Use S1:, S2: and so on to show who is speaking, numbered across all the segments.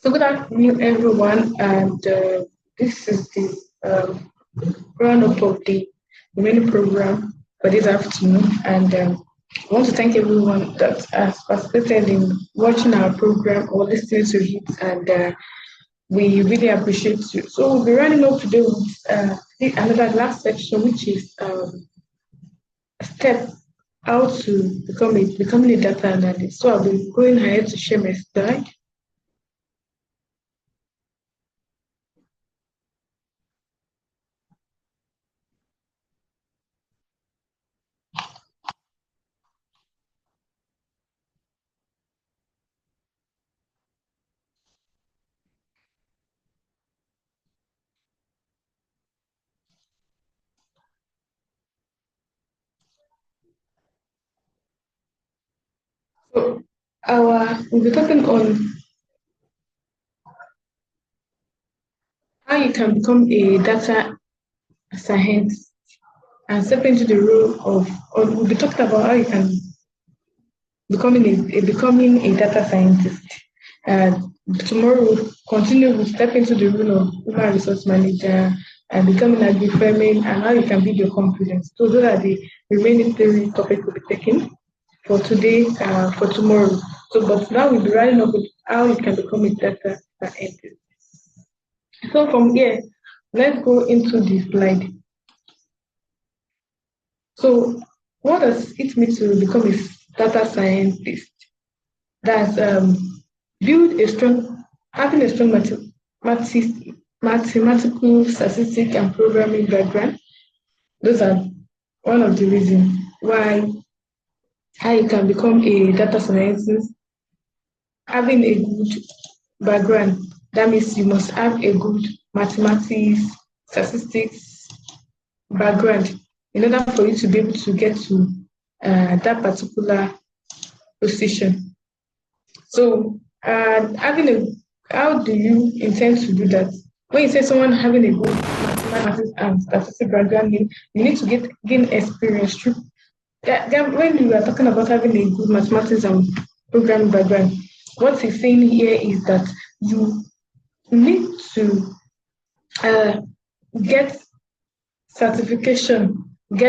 S1: So good afternoon, everyone, and this is the roundup of the remaining program for this afternoon. And I want to thank everyone that has participated in watching our program or listening to it, and we really appreciate you. So we'll be running up today with another last section, which is step how to becoming a data analyst. So I'll be going ahead to share my slide. So we'll be talking on how you can become a data scientist and step into the role of, or we'll be talking about how you can becoming a data scientist. Tomorrow we'll continue with step into the role of human resource manager and becoming a farming and how you can build your confidence. So those are the remaining three topics we'll be taking for today, for tomorrow. So, but now we'll be running up with how you can become a data scientist. So from here, let's go into the slide. So what does it mean to become a data scientist? That's having a strong mathematical, statistics, and programming background. Those are one of the reasons why how you can become a data scientist. Having a good background, that means you must have a good mathematics, statistics background in order for you to be able to get to that particular position. So, how do you intend to do that? When you say someone having a good mathematics and statistics background, you need to gain experience through. When you are talking about having a good mathematics and programming background, what he's saying here is that you need to get certification, go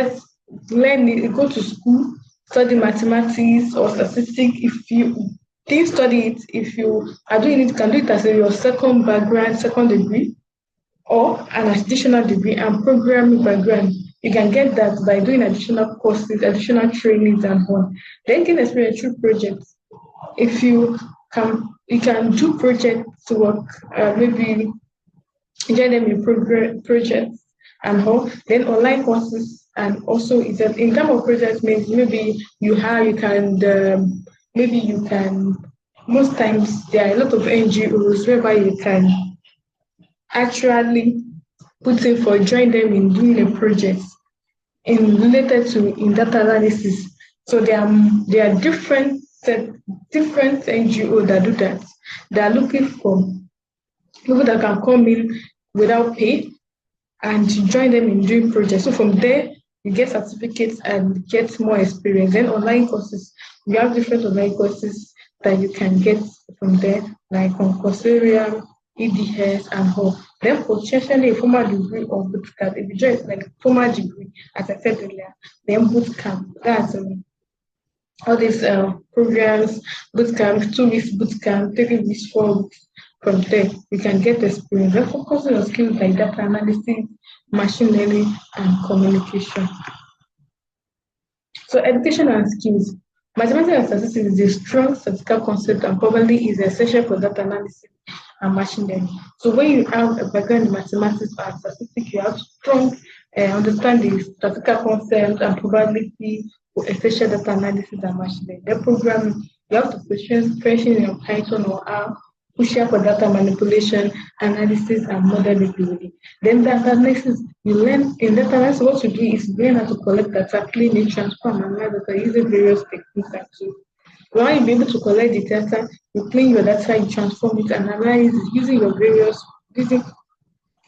S1: to school, study mathematics or statistics. If you didn't study it, if you are doing it, you can do it as your second degree, or an additional degree, and programming background. You can get that by doing additional courses, additional trainings, and on. Then gain experience through projects. If you can do project work, maybe join them in projects and all. Then online courses, and also in terms of projects means maybe most times there are a lot of NGOs whereby you can actually put in for join them in doing a project related to data analysis. So there are different NGOs that do that. They are looking for people that can come in without pay and to join them in doing projects. So from there, you get certificates and get more experience. Then online courses, we have different online courses that you can get from there, like on Coursera, EDS, and all. Then potentially a formal degree or bootcamp. If you join like formal degree, as I said earlier, then bootcamp. That's all these programs, bootcamp, 2 weeks bootcamp, 3 weeks, 4 weeks. From there, you can get experience. Then focusing on skills like data analysis, machine learning, and communication. So education and skills. Mathematics and statistics is a strong statistical concept and probably is essential for data analysis and machine learning. So when you have a background in mathematics and statistics, you have strong understand the statistical concept and probability for essential data analysis and machine learning. Then programming, you have to proficiency in Python or R, crucial for data manipulation, analysis, and model building. Then data analysis, you learn in data analysis what to do is learn how to collect data, clean it, transform, and analyze data using various techniques and tools. When you be able to collect the data, you clean your data, you transform it, and analyze it using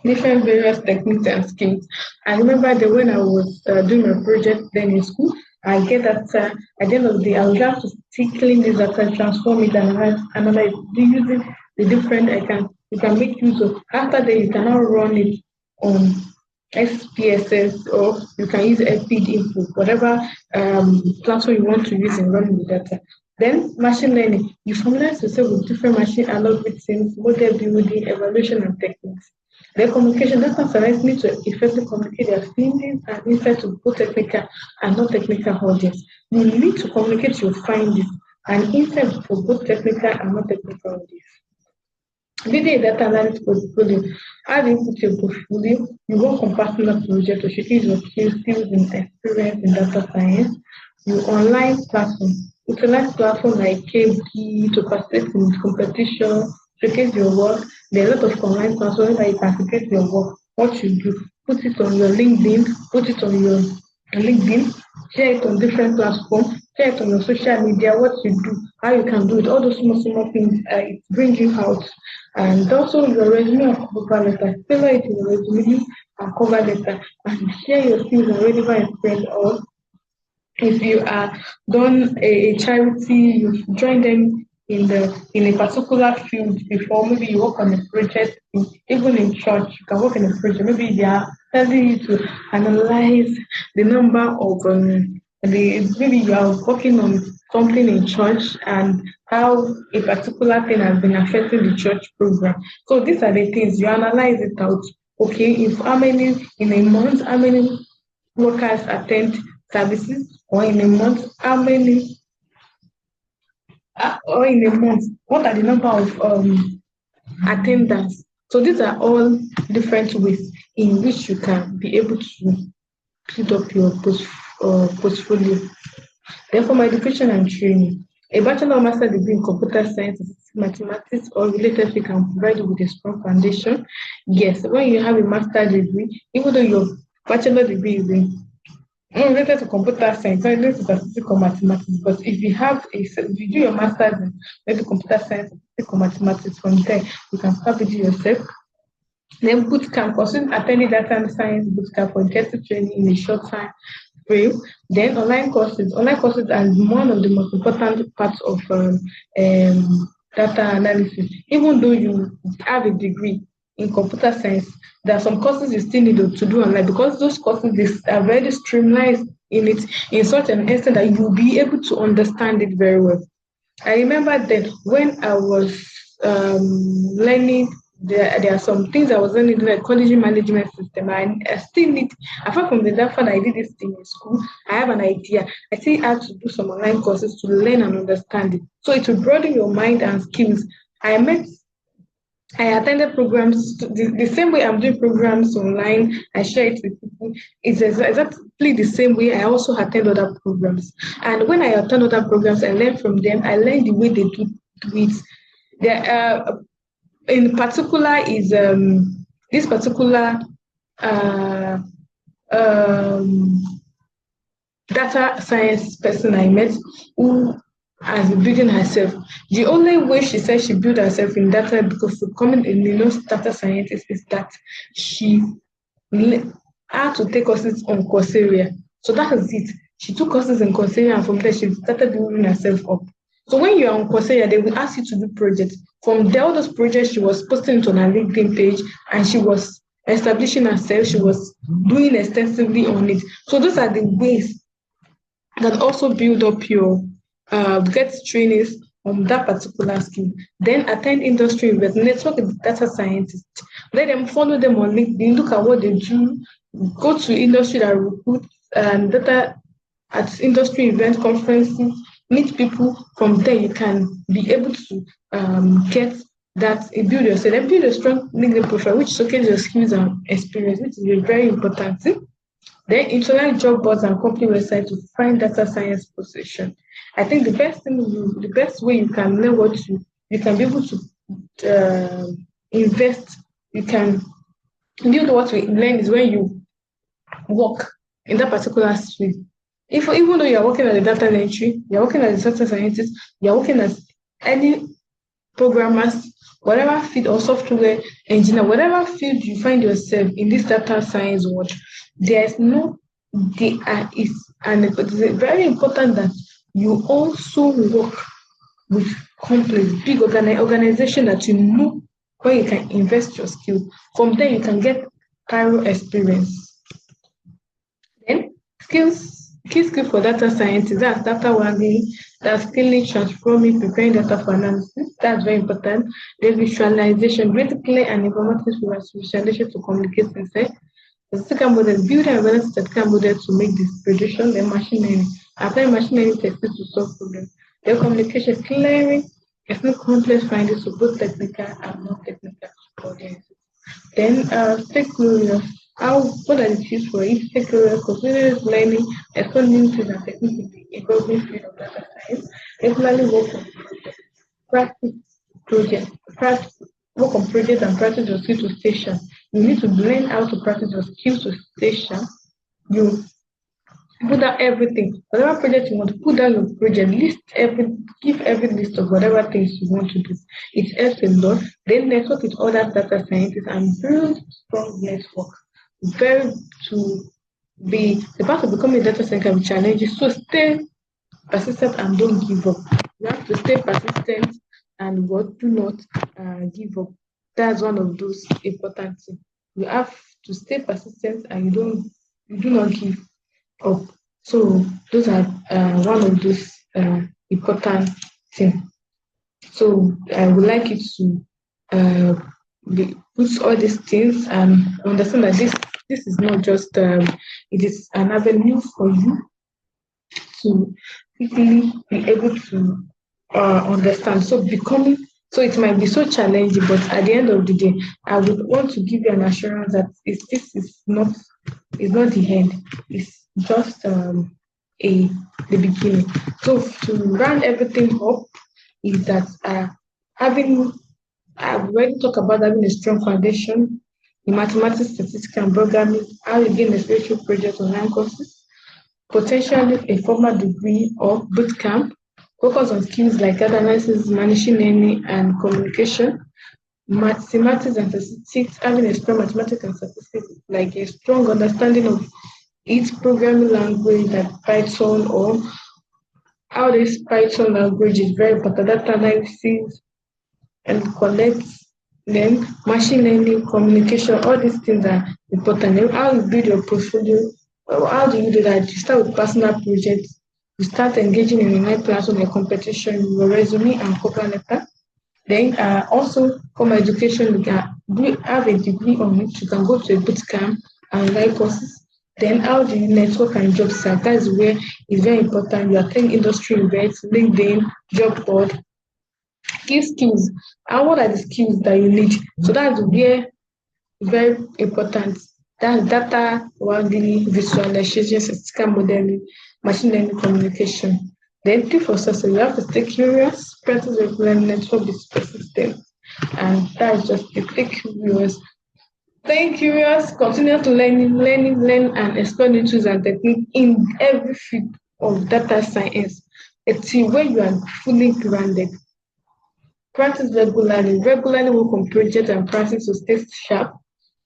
S1: different various techniques and skills. I remember that when I was doing my project then in school, I get that at the end of the day, I would have to clean this data, transform it, and analyze using the different you can make use of. After that, you cannot run it on SPSS, or you can use FPD info, whatever platform you want to use in running the data. Then machine learning, you familiarize yourself with different machine algorithms, model building, evaluation, and techniques. Then communication, data science need to effectively communicate their findings and insights to both technical and non-technical audience. You need to communicate your findings and insights for both technical and non-technical audience. Building a data analysis portfolio. How do you put your portfolio? You work on personal projects to showcase your skills and experience in data science. You online platform. Utilize platforms like KB to participate in competition, showcase your work. There are a lot of online platforms where you can showcase your work, what you do. Put it on your LinkedIn, put it on your LinkedIn, share it on different platforms, share it on your social media, what you do, how you can do it, all those small things, it brings you out. And also your resume and cover letter, tailor it in your resume and cover letter, and share your skills and relevant experience. Or if you are done a charity, you've joined them in a particular field before. Maybe you work on a project, even in church, you can work in a project. Maybe they are telling you to analyze the number of maybe you are working on something in church and how a particular thing has been affecting the church program. So these are the things you analyze it out. Okay, if how many in a month, how many workers attend services, or in a month, how many, or in a month, what are the number of attendance? So these are all different ways in which you can be able to build up your portfolio. Then for my education and training, a bachelor or master degree in computer science, mathematics, or related field can provide you with a strong foundation. Yes, when you have a master's degree, even though your bachelor degree is in related to computer science, not related to statistics or mathematics, but if you do your master's in maybe computer science, statistics or mathematics, from there you can start with yourself. Then bootcamp, consider attending data science bootcamp for intensive training in a short time frame. Then online courses. Online courses are one of the most important parts of data analysis. Even though you have a degree in computer science, there are some courses you still need to do online, because those courses are very streamlined in such an extent that you'll be able to understand it very well. I remember that when I was learning, there are some things I was learning, like college management system. I still need, apart from the fact that I did this thing in school, I have an idea. I still have to do some online courses to learn and understand it. So it will broaden your mind and skills. I attended programs the same way I'm doing programs online. I share it with people. It's exactly the same way I also attend other programs. And when I attend other programs, I learn from them. I learn the way they do it. There, in particular, is this particular data science person I met who has been building herself. The only way she said she built herself in data, because becoming a data scientist, is that she had to take courses on Coursera. So that is it. She took courses in Coursera, and from there she started building herself up. So when you're on Coursera, they will ask you to do projects. From there, all those projects she was posting it on her LinkedIn page, and she was establishing herself. She was doing extensively on it. So those are the ways that also build up your get trainings on that particular skill. Then attend industry events, network with data scientists. Let them follow them on LinkedIn, look at what they do, go to industry that recruit data at industry events, conferences, meet people. From there, you can be able to get that, build yourself, and build a strong LinkedIn profile, which showcases your skills and experience, which is a very important thing. Then interact job boards and company websites to find data science position. I think the best way you can learn you can be able to invest, you can build what you learn is when you work in that particular field. Even though you're working as a data entry, you're working as a data scientist, you're working as any programmers, whatever field, or software engineer, whatever field you find yourself in this data science world, it's very important that you also work with complex, big organization that you know where you can invest your skills. From there, you can get prior experience. Then key skills for data scientists, that's data wagging, that's scaling, transforming, preparing data for analysis. That's very important. Then visualization, critically and informative visualization to communicate insight. The second model, building and balance statistical model to make this prediction, then machine learning. Apply machine learning techniques to solve problems. Then communication, clearing, explain complex findings to both technical and non-technical audiences. Then stakeholders, what are the tips for each stakeholder? Continuous learning, explaining to the techniques in the evolving field of data science, regularly work on practice work on projects and practice your skills to station. You need to learn how to practice your skills to station. You put down everything. Whatever project you want to put down your project, give every list of whatever things you want to do. It helps a lot. Then network with other data scientists and build strong network. Very to be the part of becoming a data scientist can be challenging. So stay persistent and don't give up. You have to stay persistent and do not give up. That's one of those important things. You have to stay persistent and you do not give up. So those are one of those important things. So I would like you to put all these things and understand that this is not just it is an avenue for you to quickly be able to understand. So it might be so challenging, but at the end of the day, I would want to give you an assurance that this is not the end. It's just the beginning. So to round everything up is that I've already talked about having a strong foundation in mathematics, statistics, and programming, how you gain a spiritual project online courses, potentially a formal degree or bootcamp, focus on skills like data analysis, machine learning, and communication, mathematics and statistics, having a strong mathematics and statistics, like a strong understanding of each programming language like Python or how this Python language is very important, data analysis and collect them, machine learning, communication, all these things are important. Then how you build your portfolio, how do you do that? You start with personal projects, you start engaging in online platform or competition, your resume and cover letter. Then also from education, you can have a degree on it. You can go to a bootcamp and online courses. Then how do you network and job search? That's where it's very important. You attend industry events, LinkedIn, job board, key skills. And what are the skills that you need? So that's where very important. That's data, modeling, visualization, statistical modeling, machine learning, communication. Then tip for success, you have to stay curious, practice regular network, be persistent. And that's just it. Stay curious. Stay curious, continue to learn and explore new tools and techniques in every field of data science until when you are fully grounded. Practice regularly work on projects and practice to stay sharp,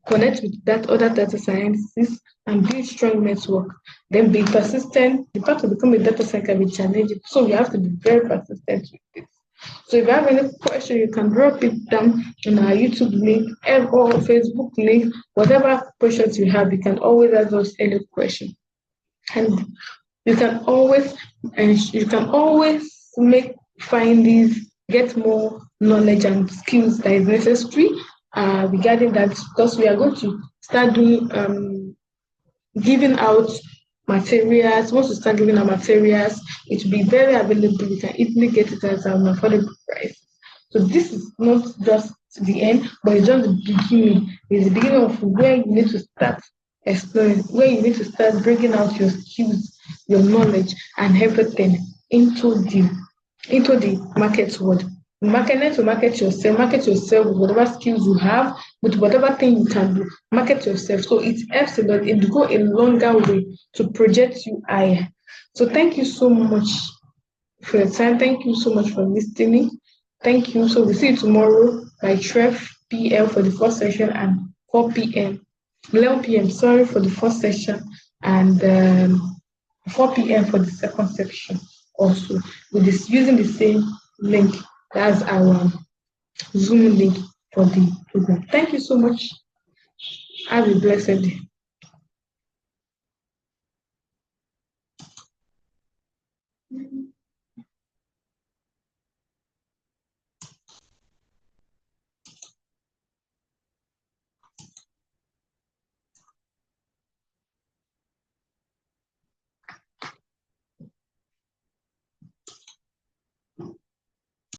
S1: connect with that other data scientists and build strong network. Then be persistent. The path to become a data scientist can be challenging, so you have to be very persistent with it. So if you have any question, you can drop it down in our YouTube link or Facebook link. Whatever questions you have, you can always ask us any question. And you can always make findings, get more knowledge and skills that is necessary regarding that, because we are going to start doing giving out materials. Once we start giving out materials, it will be very available. You can easily get it at an affordable price. So this is not just the end, but it's just the beginning. It's the beginning of where you need to start exploring, where you need to start bringing out your skills, your knowledge, and everything into the market world. Market to market yourself with whatever skills you have, with whatever thing you can do. Market yourself. So it helps a lot. It go a longer way to project you higher. So thank you so much for your time. Thank you so much for listening. Thank you. So we'll see you tomorrow by 12 p.m. for the first session and 11 p.m. For the first session and 4 p.m. for the second section. Also, with this using the same link. That's our Zoom link for the program. Thank you so much. Have a blessed day.